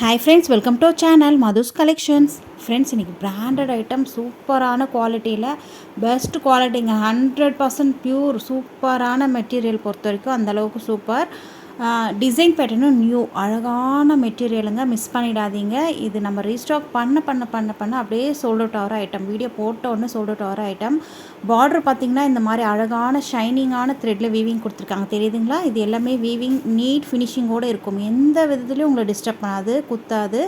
Hi friends, welcome to channel Madhu's collections. Friends, இன்றைக்கி branded item சூப்பரான குவாலிட்டியில் பெஸ்ட் குவாலிட்டிங்க. 100% ப்யூர் சூப்பரான மெட்டீரியல் பொறுத்த வரைக்கும் அந்தளவுக்கு சூப்பர். டிசைன் பேட்டர்னும் நியூ அழகான மெட்டீரியலுங்க. மிஸ் பண்ணிடாதீங்க. இது நம்ம ரீஸ்டாக் பண்ண அப்படியே சோல்ட் அவுட் ஆகிற ஐட்டம். வீடியோ போட்ட உடனே சோல்ட் அவுட் ஆகிற ஐட்டம். பார்டர் பார்த்திங்கன்னா இந்த மாதிரி அழகான ஷைனிங்கான த்ரெட்டில் வீவிங் கொடுத்துருக்காங்க. தெரியுதுங்களா? இது எல்லாமே வீவிங் நீட் ஃபினிஷிங்கோடு இருக்கும். எந்த விதத்துலையும் உங்களை டிஸ்டர்ப் பண்ணாது, குத்தாது.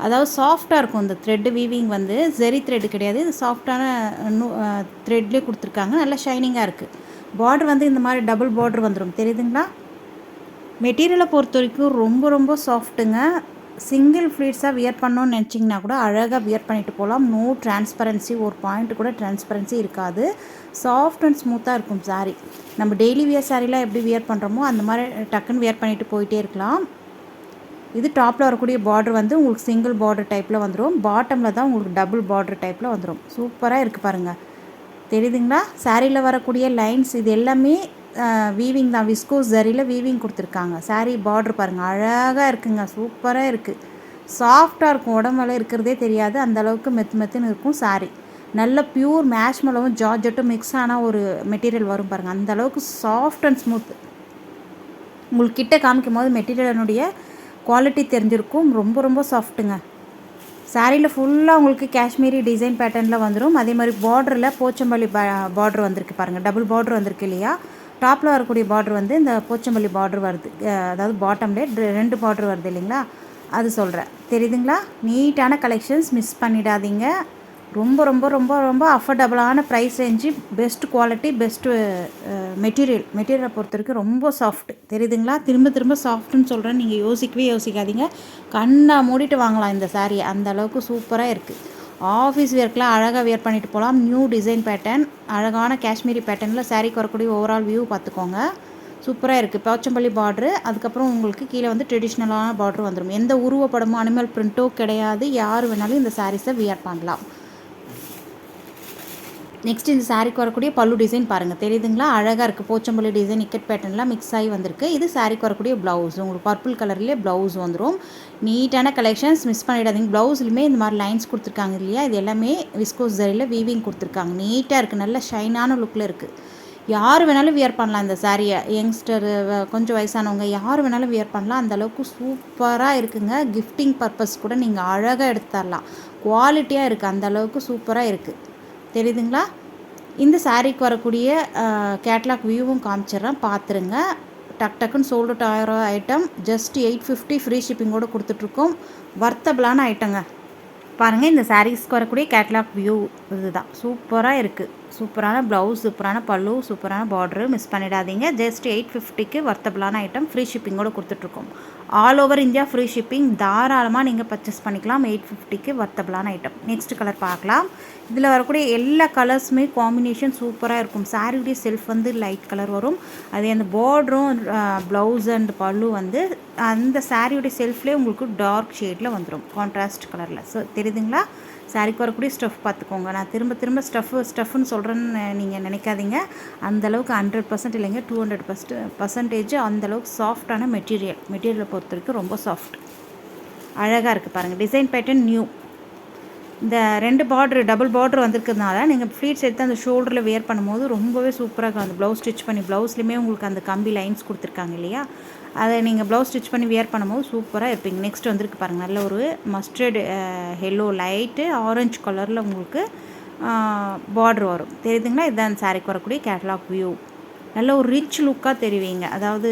அதாவது சாஃப்டாக இருக்கும். இந்த த்ரெட்டு வீவிங் வந்து ஜெரி த்ரெட்டு கிடையாது, இது சாஃப்டான த்ரெட்லேயே கொடுத்துருக்காங்க. நல்லா ஷைனிங்காக இருக்குது. பார்டர் வந்து இந்த மாதிரி டபுள் பார்டர் வந்துடும். தெரியுதுங்களா? மெட்டீரியலை பொறுத்த வரைக்கும் ரொம்ப ரொம்ப சாஃப்ட்டுங்க. சிங்கிள் ஃப்ளீட்ஸாக வியர் பண்ணணும்னு நினச்சிங்கன்னா கூட அழகாக வியர் பண்ணிட்டு போகலாம். நோ டிரான்ஸ்பரன்சி, ஒரு பாயிண்ட் கூட டிரான்ஸ்பரன்சி இருக்காது. சாஃப்ட் அண்ட் ஸ்மூத்தாக இருக்கும் சாரீ. நம்ம டெய்லி வியர் சாரீலாம் எப்படி வியர் பண்ணுறோமோ அந்த மாதிரி டக்குன்னு வியர் பண்ணிட்டு போயிட்டே இருக்கலாம். இது டாப்பில் வரக்கூடிய பார்டர் வந்து உங்களுக்கு சிங்கிள் பார்டர் டைப்பில் வந்துடும். பாட்டமில் தான் உங்களுக்கு டபுள் பார்டர் டைப்பில் வந்துடும். சூப்பராக இருக்குது பாருங்கள். தெரியுதுங்களா? சாரியில் வரக்கூடிய லைன்ஸ் இது எல்லாமே வீவிங் தான். விஸ்கோஸ் ஜரியில் வீவிங் கொடுத்துருக்காங்க. சாரீ பார்டர் பாருங்கள், அழகாக இருக்குங்க. சூப்பராக இருக்குது. சாஃப்டாக இருக்கும். உடம்புல இருக்கிறதே தெரியாது, அந்தளவுக்கு மெத்துன்னு இருக்கும் சாரீ. நல்ல பியூர் மேஷ்மலவும் ஜார்ஜெட்டும் மிக்ஸ் ஆனால் ஒரு மெட்டீரியல் வரும் பாருங்கள். அந்தளவுக்கு சாஃப்ட் அண்ட் ஸ்மூத். உங்களுக்கு கிட்ட காமிக்கும் போது மெட்டீரியலினுடைய குவாலிட்டி தெரிஞ்சிருக்கும். ரொம்ப ரொம்ப சாஃப்ட்டுங்க. சாரியில் ஃபுல்லாக உங்களுக்கு காஷ்மீரி டிசைன் பேட்டர்னில் வந்துடும். அதே மாதிரி பார்டரில் போச்சம்பள்ளி பார்டர் வந்திருக்கு பாருங்கள். டபுள் பார்டர் வந்திருக்கு இல்லையா? டாப்பில் வரக்கூடிய பார்டர் வந்து இந்த போச்சம்பள்ளி பார்டர் வருது. அதாவது பாட்டம்லே 2 பார்டர் வருது இல்லைங்களா? அது சொல்கிறேன். தெரியுதுங்களா? நீட்டான கலெக்ஷன்ஸ், மிஸ் பண்ணிடாதீங்க. ரொம்ப ரொம்ப ரொம்ப ரொம்ப அஃபோர்டபுளான price range, best quality, best மெட்டீரியலை பொறுத்த வரைக்கும் ரொம்ப சாஃப்ட். தெரியுதுங்களா? திரும்ப சாஃப்ட்டுன்னு சொல்கிறேன். நீங்கள் யோசிக்காதீங்க. கண்ணை மூடிட்டு வாங்கலாம் இந்த சாரியை. அந்த அளவுக்கு சூப்பராக இருக்குது. ஆஃபீஸ் வேர்க்கெலாம் அழகாக வியர் பண்ணிட்டு போகலாம். நியூ டிசைன் பேட்டர்ன், அழகான காஷ்மீரி பேட்டர்னில் சாரீக்கு வரக்கூடிய ஓவரால் வியூ பார்த்துக்கோங்க. சூப்பராக இருக்குது. போச்சம்பள்ளி பார்ட்ரு, அதுக்கப்புறம் உங்களுக்கு கீழே வந்து ட்ரெடிஷ்னலான பார்ட்ரு வந்துடும். எந்த உருவப்படமும் அனிமல் பிரிண்ட்டோ கிடையாது. யார் வேணாலும் இந்த சாரீஸை வியர் பண்ணலாம். நெக்ஸ்ட் இந்த சாரீக்கு வரக்கூடிய பல்லு டிசைன் பாருங்கள். தெரியுதுங்களா? அழகாக இருக்குது. போச்சம்பள்ளி டிசைன் இக்கட் பேட்டர்ன்லாம் மிக்ஸ் ஆகி வந்திருக்கு. இது சாரீக்கு வரக்கூடிய ப்ளவுஸ். உங்களுக்கு பர்பிள் கலர்லேயே ப்ளவுஸ் வந்துடும். நீட்டான கலெக்ஷன்ஸ், மிஸ் பண்ணிடாதீங்க. ப்ளவுஸ்லையுமே இந்த மாதிரி லைன்ஸ் கொடுத்துருக்காங்க இல்லையா? இது எல்லாமே விஸ்கோஸ் ஜரியில் வீவிங் கொடுத்துருக்காங்க. நீட்டாக இருக்குது. நல்ல ஷைனான லுக்கில் இருக்குது. யார் வேணாலும் வியர் பண்ணலாம் இந்த சாரியை. யங்ஸ்டர், கொஞ்சம் வயசானவங்க யார் வேணாலும் வியர் பண்ணலாம். அந்தளவுக்கு சூப்பராக இருக்குங்க. கிஃப்டிங் பர்பஸ் கூட நீங்கள் அழகாக எடுத்து தரலாம். குவாலிட்டியாக இருக்குது. அந்தளவுக்கு சூப்பராக இருக்குது. தெரியுதுங்களா? இந்த சாரீக்கு வரக்கூடிய கேட்லாக் வியூவும் காமிச்சிட்றேன், பார்த்துருங்க. டக்குன்னு சோல்ட் அவுட் ஆகிற ஐட்டம். ஜஸ்ட் 850 ஃப்ரீ ஷிப்பிங்கோடு கொடுத்துட்ருக்கோம். வர்த்தபிளான ஐட்டங்க. பாருங்கள், இந்த சாரீஸ்க்கு வரக்கூடிய கேட்லாக் வியூ இதுதான். சூப்பராக இருக்குது. சூப்பரான ப்ளவுஸ், சூப்பரான பல்லு, சூப்பரான பார்டரு. மிஸ் பண்ணிடாதீங்க. ஜஸ்ட் 850க்கு வர்த்தபிளான ஐட்டம் ஃப்ரீ ஷிப்பிங்கோடு கொடுத்துட்ருக்கோம். All over India free shipping. தாராளமாக நீங்கள் பர்ச்சேஸ் பண்ணிக்கலாம். 850க்கு வர்த்தபிளான ஐட்டம். நெக்ஸ்ட் கலர் பார்க்கலாம். இதில் வரக்கூடிய எல்லா கலர்ஸுமே காம்பினேஷன் சூப்பராக இருக்கும். சாரியுடைய செல்ஃப் வந்து லைட் கலர் வரும். அதே அந்த பார்டரும் ப்ளவுஸ் அண்ட் பல்லு வந்து அந்த சாரியுடைய செல்ஃப்லேயே உங்களுக்கு டார்க் ஷேடில் வந்துடும், கான்ட்ராஸ்ட் கலரில். ஸோ தெரியுதுங்களா? சாரிக்கு வரக்கூடிய ஸ்டஃப் பார்த்துக்கோங்க. நான் திரும்ப ஸ்டஃப்னு சொல்கிறேன்னு நீங்கள் நினைக்காதீங்க. அந்தளவுக்கு 100% இல்லைங்க, 200% அந்தளவுக்கு சாஃப்டான மெட்டீரியலை பொறுத்த வரைக்கும் ரொம்ப சாஃப்ட். அழகாக இருக்குது பாருங்கள். Design pattern new. இந்த 2 பார்டர் டபுள் பார்டர் வந்திருக்கிறதுனால நீங்கள் ஃப்ளீட்ஸ் எடுத்து அந்த ஷோல்டரில் வியர் பண்ணும்போது ரொம்பவே சூப்பராக இருக்கும். அந்த ப்ளவுஸ் ஸ்டிச் பண்ணி ப்ளவுஸ்லையுமே உங்களுக்கு அந்த கம்பி லைன்ஸ் கொடுத்துருக்காங்க இல்லையா? அதை நீங்கள் ப்ளவுஸ் ஸ்டிச் பண்ணி வியர் பண்ணும்போது சூப்பராக இருப்பீங்க. நெக்ஸ்ட் வந்திருக்கு பாருங்கள். நல்ல ஒரு மஸ்டர்டு எல்லோ லைட்டு ஆரஞ்சு கலரில் உங்களுக்கு பார்டர் வரும். தெரியுதுங்களா? இதுதான் சாரிக்கு வரக்கூடிய கேட்லாக் வியூ. நல்ல ஒரு ரிச் லுக்காக தெரிவிங்க. அதாவது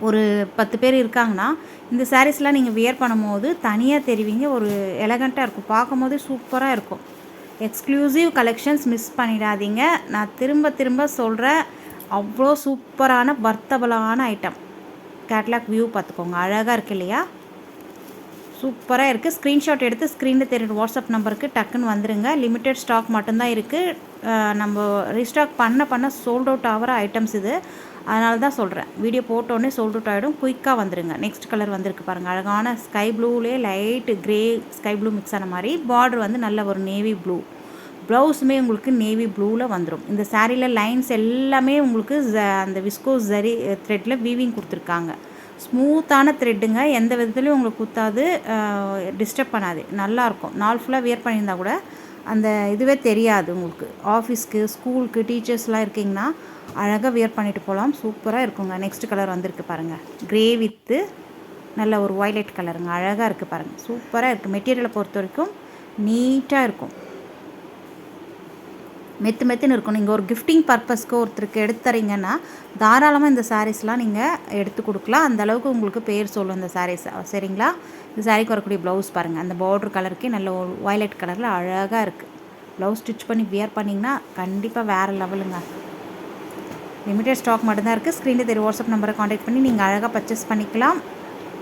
ஒரு 10 பேர் இருக்காங்கன்னா இந்த சாரீஸ்லாம் நீங்கள் வியர் பண்ணும்போது தனியாக தெரிவிங்க. ஒரு எலகண்ட்டாக இருக்கும். பார்க்கும் போதே சூப்பராக இருக்கும். எக்ஸ்க்ளூசிவ் கலெக்ஷன்ஸ், மிஸ் பண்ணிடாதீங்க. நான் திரும்ப சொல்கிறேன், அவ்வளோ சூப்பரான வர்த்தபிளான ஐட்டம். கேட்லாக் வியூ பார்த்துக்கோங்க. அழகாக இருக்குது இல்லையா? சூப்பராக இருக்குது. ஸ்க்ரீன்ஷாட் எடுத்து ஸ்க்ரீனில் தெரியுற வாட்ஸ்அப் நம்பருக்கு டக்குன்னு வந்துடுங்க. லிமிட்டட் ஸ்டாக் மட்டும்தான் இருக்குது. நம்ம ரீஸ்டாக் பண்ண சோல்ட் அவுட் ஆகிற ஐட்டம்ஸ் இது. அதனால தான் சொல்கிறேன், வீடியோ போட்டோடனே சோல்ட் அவுட் ஆகிடும். குயிக்காக வந்துடுங்க. நெக்ஸ்ட் கலர் வந்திருக்கு பாருங்கள். அழகான ஸ்கை ப்ளூலேயே light grey sky blue mix ஆன மாதிரி. பார்டர் வந்து நல்ல ஒரு நேவி ப்ளூ. ப்ளவுஸுமே உங்களுக்கு நேவி ப்ளூவில் வந்துடும். இந்த சாரியில் லைன்ஸ் எல்லாமே உங்களுக்கு அந்த விஸ்கோஸ் ஜரி த்ரெட்டில் வீவிங் கொடுத்துருக்காங்க. ஸ்மூத்தான த்ரெட்டுங்க, எந்த விதத்துலையும் உங்களுக்கு குத்தாது, டிஸ்டர்ப் பண்ணாது, நல்லாயிருக்கும். நாள் ஃபுல்லாக வியர் பண்ணியிருந்தால் கூட அந்த இதுவே தெரியாது உங்களுக்கு. ஆஃபீஸ்க்கு, ஸ்கூலுக்கு, டீச்சர்ஸ்லாம் இருக்கீங்கன்னா அழகாக வியர் பண்ணிட்டு போகலாம். சூப்பராக இருக்குங்க. நெக்ஸ்ட் கலர் வந்திருக்கு பாருங்கள், க்ரே வித்து நல்ல ஒரு வயலட் கலருங்க, அழகாக இருக்குது பாருங்கள், சூப்பராக இருக்குது. மெட்டீரியலை பொறுத்த வரைக்கும் நீட்டாக இருக்கும், மெத்துன்னு இருக்கும். நீங்கள் ஒரு கிஃப்டிங் பர்பஸ்க்கு ஒருத்தருக்கு எடுத்துறீங்கன்னா தாராளமாக இந்த சாரீஸ்லாம் நீங்கள் எடுத்து கொடுக்கலாம். அந்தளவுக்கு உங்களுக்கு பேர் சொல்லும் இந்த சாரீஸ், சரிங்களா? இந்த சாரீக்கு வரக்கூடிய ப்ளவுஸ் பாருங்கள், அந்த பார்டர் கலருக்கே நல்ல ஒரு வயலட் கலரில் அழகாக இருக்குது. ப்ளவுஸ் ஸ்டிச் பண்ணி வியர் பண்ணிங்கன்னா கண்டிப்பாக வேறு லெவலுங்க. லிமிடெட் ஸ்டாக் மட்டும்தான் இருக்குது. ஸ்க்ரீனில் தெரிய வாட்ஸ்அப் நம்பரை காண்டாக்ட் பண்ணி நீங்கள் அழகாக பர்ச்சேஸ் பண்ணிக்கலாம்.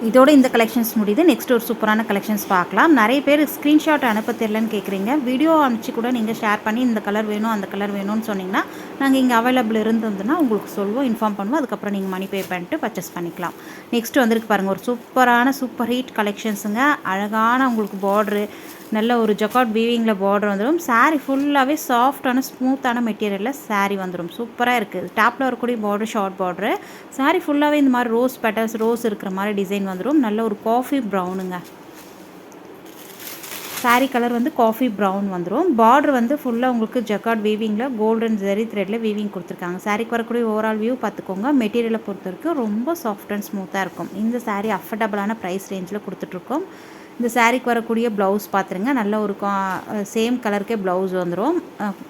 இதோட இந்த கலெக்ஷன்ஸ் முடியுது. நெக்ஸ்ட் ஒரு சூப்பரான கலெக்ஷன்ஸ் பார்க்கலாம். நிறைய பேர் ஸ்க்ரீன்ஷாட் அனுப்ப தெரியலன்னு கேட்குறீங்க. வீடியோ அனுப்பிச்சு கூட நீங்கள் ஷேர் பண்ணி இந்த கலர் வேணும் அந்த கலர் வேணும்னு சொன்னிங்கன்னா நாங்கள் இங்கே அவைலபிள் இருந்ததுன்னா உங்களுக்கு சொல்லுவோம், இன்ஃபார்ம் பண்ணுவோம். அதுக்கப்புறம் நீங்கள் மணி பே பண்ணிட்டு பர்ச்சேஸ் பண்ணிக்கலாம். நெக்ஸ்ட் வந்துருக்கு பாருங்கள், ஒரு சூப்பர் ஹீட் கலெக்ஷன்ஸுங்க. அழகான உங்களுக்கு பார்ட்ரு, நல்ல ஒரு ஜக்கார்ட் வீவிங்கில் பார்டர் வந்துடும். சாரீ ஃபுல்லாகவே சாஃப்டான ஸ்மூத்தான மெட்டீரியலில் சாரீ வந்துடும். சூப்பராக இருக்குது. டாப்பில் வரக்கூடிய பார்டர் ஷார்ட் பார்டரு, சாரீ ஃபுல்லாகவே இந்த மாதிரி ரோஸ் பெட்டல்ஸ், ரோஸ் இருக்கிற மாதிரி டிசைன் வந்துடும். நல்ல ஒரு காஃபி ப்ரௌனுங்க. சாரீ கலர் வந்து காஃபி ப்ரௌன் வந்துடும். பார்டர் வந்து ஃபுல்லாக உங்களுக்கு ஜக்கார்ட் வீவிங்கில் கோல்டன் ஜெரி த்ரெட்டில் வீவிங் கொடுத்துருக்காங்க. சாரீக்கு வரக்கூடிய ஓவரால் வியூ பார்த்துக்கோங்க. மெட்டீரியலை பொறுத்த வரைக்கும் ரொம்ப சாஃப்ட் அண்ட் ஸ்மூத்தாக இருக்கும். இந்த சாரீ அஃபர்டபுளான ப்ரைஸ் ரேஞ்சில் கொடுத்துட்ருக்கோம். இந்த சாரீக்கு வரக்கூடிய ப்ளவுஸ் பார்த்துருங்க, நல்ல ஒரு சேம் கலருக்கே ப்ளவுஸ் வந்துடும்.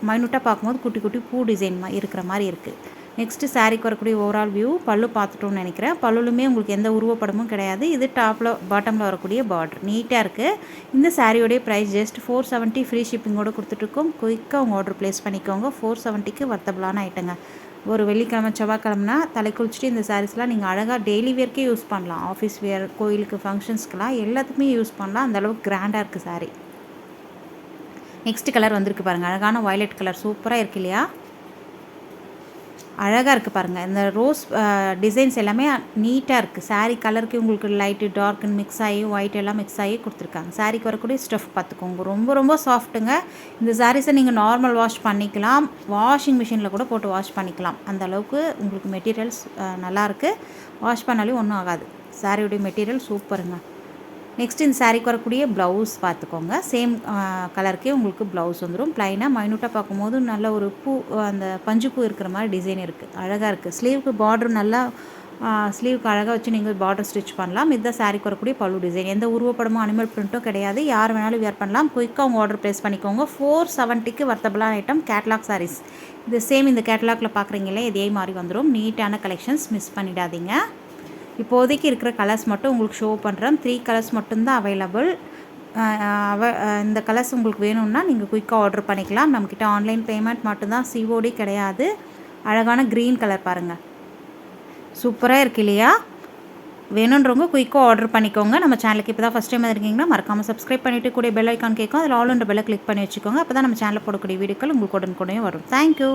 மைனூட்டாக பார்க்கும்போது குட்டி குட்டி பூ டிசைன் இருக்கிற மாதிரி இருக்குது. நெக்ஸ்ட்டு சாரீக்கு வரக்கூடிய ஓவரால் வியூ, பல்லு பார்த்துட்டோன்னு நினைக்கிறேன். பல்லுலுமே உங்களுக்கு எந்த உருவப்படமும் கிடையாது. இது டாப்பில் பாட்டமில் வரக்கூடிய பார்டர் நீட்டாக இருக்குது. இந்த சாரியோடைய ப்ரைஸ் ஜஸ்ட் 470, ஃப்ரீ ஷிப்பிங்கோடு கொடுத்துட்ருக்கோம். குயிக்காக உங்கள் ஆர்டர் ப்ளேஸ் பண்ணிக்கோங்க. 470க்கு வர்த்தபிளான ஐட்டங்க. ஒரு வெள்ளிக்கிழமை செவ்வாய்க்கிழமைனா தலை குளிச்சுட்டு இந்த சாரீஸ்லாம் நீங்கள் அழகாக டெய்லி வேர்க்கே யூஸ் பண்ணலாம். ஆஃபீஸ் வேர், கோயிலுக்கு, ஃபங்க்ஷன்ஸ்க்கெலாம் எல்லாத்துக்குமே யூஸ் பண்ணலாம். அந்தளவுக்கு கிராண்டாக இருக்குது சாரீ. நெக்ஸ்ட் கலர் வந்திருக்கு பாருங்கள், அழகான வயலட் கலர், சூப்பராக இருக்கு இல்லையா? அழகாக இருக்குது பாருங்கள். இந்த ரோஸ் டிசைன்ஸ் எல்லாமே நீட்டாக இருக்குது. சாரீ கலருக்கு உங்களுக்கு லைட்டு டார்க்குன்னு மிக்ஸ் ஆகி ஒயிட் எல்லாம் மிக்ஸ் ஆகி கொடுத்துருக்காங்க. சாரீக்கு வரக்கூடிய ஸ்டஃப் பார்த்துக்கோங்க, ரொம்ப சாஃப்ட்டுங்க. இந்த சாரீஸை நீங்கள் நார்மல் வாஷ் பண்ணிக்கலாம், வாஷிங் மிஷினில் கூட போட்டு வாஷ் பண்ணிக்கலாம். அந்த அளவுக்கு உங்களுக்கு மெட்டீரியல்ஸ் நல்லாயிருக்கு. வாஷ் பண்ணாலே ஒன்றும் ஆகாது. சாரியுடைய மெட்டீரியல் சூப்பருங்க. நெக்ஸ்ட் இந்த சாரீக்கு வரக்கூடிய ப்ளவுஸ் பார்த்துக்கோங்க. சேம் கலருக்கே உங்களுக்கு ப்ளவுஸ் வந்துடும். ப்ளைனாக மைனூட்டாக பார்க்கும்போது நல்ல ஒரு பூ, அந்த பஞ்சு பூ இருக்கிற மாதிரி டிசைன் இருக்குது, அழகாக இருக்குது. ஸ்லீவுக்கு பார்டர் நல்லா, ஸ்லீவுக்கு அழகாக வச்சு நீங்கள் பார்டர் ஸ்டிச் பண்ணலாம். இதுதான் சாரீக்கு வரக்கூடிய பல்லு டிசைன். எந்த உருவப்படமும் அனிமல் பிரிண்ட்டும் கிடையாது. யார் வேணாலும் வியர் பண்ணலாம். குயிக்காக உங்கள் ஆர்டர் ப்ளேஸ் பண்ணிக்கோங்க. 470க்கு வர்த்தபிளான ஐட்டம். கேட்லாக் சாரீஸ் இது சேம் இந்த கேட்லாகில் பார்க்குறீங்களே இதே மாதிரி வந்துடும். நீட்டான கலெக்ஷன்ஸ், மிஸ் பண்ணிடாதீங்க. இப்போதைக்கு இருக்கிற கலர்ஸ் மட்டும் உங்களுக்கு ஷோ பண்ணுறேன். 3 கலர்ஸ் மட்டும்தான் அவைலபிள். இந்த கலர்ஸ் உங்களுக்கு வேணும்னா நீங்கள் குயிக்காக ஆர்டர் பண்ணிக்கலாம். நம்மக்கிட்ட ஆன்லைன் பேமெண்ட் மட்டும்தான், சிஓடி கிடையாது. அழகான க்ரீன் கலர் பாருங்கள், சூப்பராக இருக்கு இல்லையா? வேணுன்றவங்க குயிக்காக ஆர்டர் பண்ணிக்கோங்க. நம்ம சேனலுக்கு இப்போ தான் ஃபஸ்ட் டைம் இருக்கீங்கன்னா மறக்காமல் சப்ஸ்கிரைப் பண்ணிவிட்டு கூட பெல் ஐக்கான் கேட்கும், அதில் ஆல் ஒன்ற பெல்லை கிளிக் பண்ணி வச்சுக்கோங்க. அப்போ தான் நம்ம சேனலில் போடக்கூடிய வீடியோக்கள் உங்களுக்கு உடனுக்குடனே வரும். தேங்க்யூ.